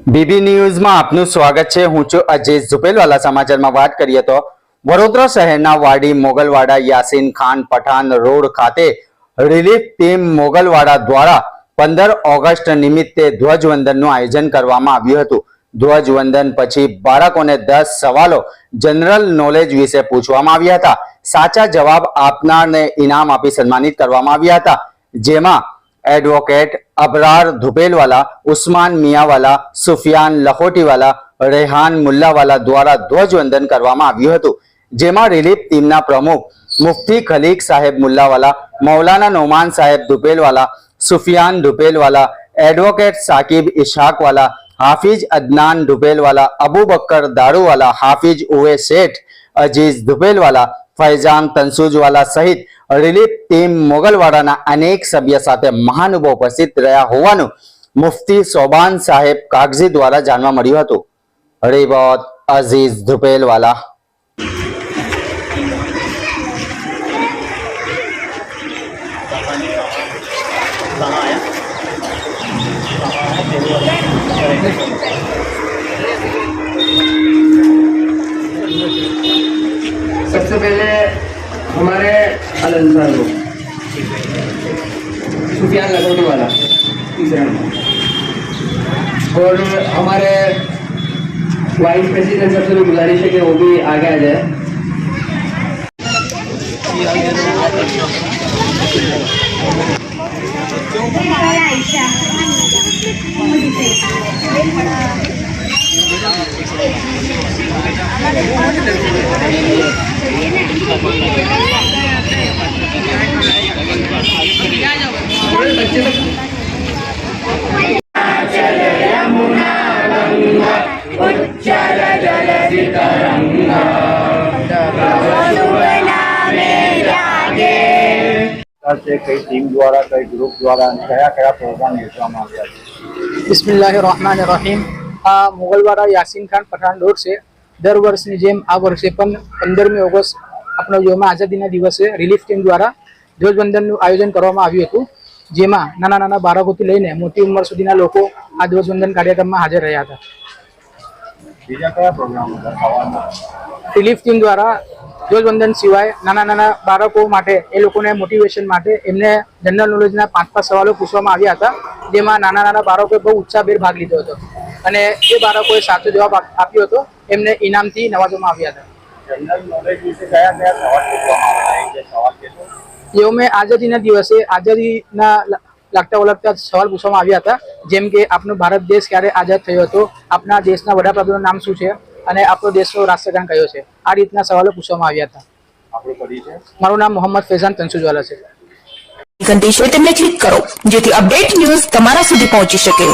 BB ન્યૂઝમાં આપનું સ્વાગત છે। હું છું અજીત ઝુપેલવાલા। સમાચારમાં વાત કરીએ તો વડોદરા શહેરના વાડી મોગલવાડા યાસીન ખાન પઠાણ રોડ ખાતે રિલીફ ટીમ મોગલવાડા દ્વારા 15 ઓગસ્ટ નિમિત્તે ધ્વજવંદનનું આયોજન કરવામાં આવ્યું હતું। ધ્વજવંદન પછી બાળકોને 10 સવાલો જનરલ નોલેજ વિશે પૂછવામાં આવ્યા હતા। સાચા જવાબ આપનારને ઇનામ આપી સન્માનિત કરવામાં આવ્યા હતા, જેમાં एडवोकेट अबरार धुपेलवाला, उस्मान मियावाला, सुफियान लखोटीवाला, रेहान मुल्लावाला द्वारा ध्वजवंदन करवामां आव्युं हतुं। जेमां रिलीफ टीमना प्रमुख मुफ्ती खलीक साहेब मुल्लावाला, मौलाना नोमान साहेब धुपेलवाला, सुफियान धुपेलवाला, एडवोकेट साकिब इशाकवाला, हाफिज अदनान धुपेलवाला, अबू बकर दारूवाला, हाफिज उवे सेठ, अजीज धुपेलवाला, फैजान तंसुजवाला सहित रिलीफ टीम मोगलवाड़ा अनेक सभ्य साथे महानुभाव उपस्थित रह्या होवानुं मुफ्ती सोबान साहेब कागजी द्वारा जानवा मळ्युं हतुं। रिपोर्ट अजीज धुपेलवाला। सबसे पहले हमारे अल-अंसार लोग सुफियान लखोटी वाला तीसरा और हमारे वाइस प्रेसिडेंट सबसे भी गुजारिश है कि वो भी आगे आ जाए। कई टीम द्वारा कई ग्रुप द्वारा क्या प्रोग्राम योजવામાં આવ્યા છે? बिस्मिल्लाहिर्रहमानिर्रहीम। आ मोगलवाड़ा यासीन खान पठाण रोड से दर वर्षनी जेम आ वर्षे पण 15મી ઓગસ્ટ આપણો જેમાં આઝાદીના દિવસે રિલીફ ટીમ દ્વારા ધ્વજવંદનનું આયોજન કરવામાં આવ્યું હતું, જેમાં નાના નાના બાળકોથી લઈને મોટી ઉંમર સુધીના લોકો આ ધ્વજવંદન કાર્યક્રમમાં હાજર રહ્યા હતા। બીજા કયા પ્રોગ્રામ હતા ખાવાના? રિલીફ ટીમ દ્વારા ધ્વજવંદન સિવાય નાના નાના બાળકો માટે એ લોકોને મોટિવેશન માટે એમને જનરલ નોલેજના 5 સવાલો પૂછવામાં આવ્યા હતા, જેમાં નાના નાના બાળકોએ બહુ ઉત્સાહભેર ભાગ લીધો હતો અને એ બાળકોએ સાચો જવાબ આપ્યો હતો। એમને ઇનામથી નવાજવામાં આવ્યા હતા। જનરલ નોલેજ વિશે કયા કયા સવાલ પૂછવામાં આવ્યા? જે સવાલ કહેશો? જેઓમે આઝાદીના દિવસે આઝાદીના લાગતા વળગતા સવાલ પૂછવામાં આવ્યા હતા, જેમ કે આપણો ભારત દેશ ક્યારે આઝાદ થયો હતો, આપણા દેશના વડાપ્રધાનનું નામ શું છે અને આપણો દેશનો રાષ્ટ્રગાન કયો છે, આ રીતના સવાલો પૂછવામાં આવ્યા હતા। આપણું પરિચય? મારું નામ મોહમ્મદ ફૈઝાન તંસુજવાલા છે। ઘંટી છે તેમને ક્લિક કરો જેથી અપડેટ ન્યૂઝ તમારા સુધી પહોંચી શકે।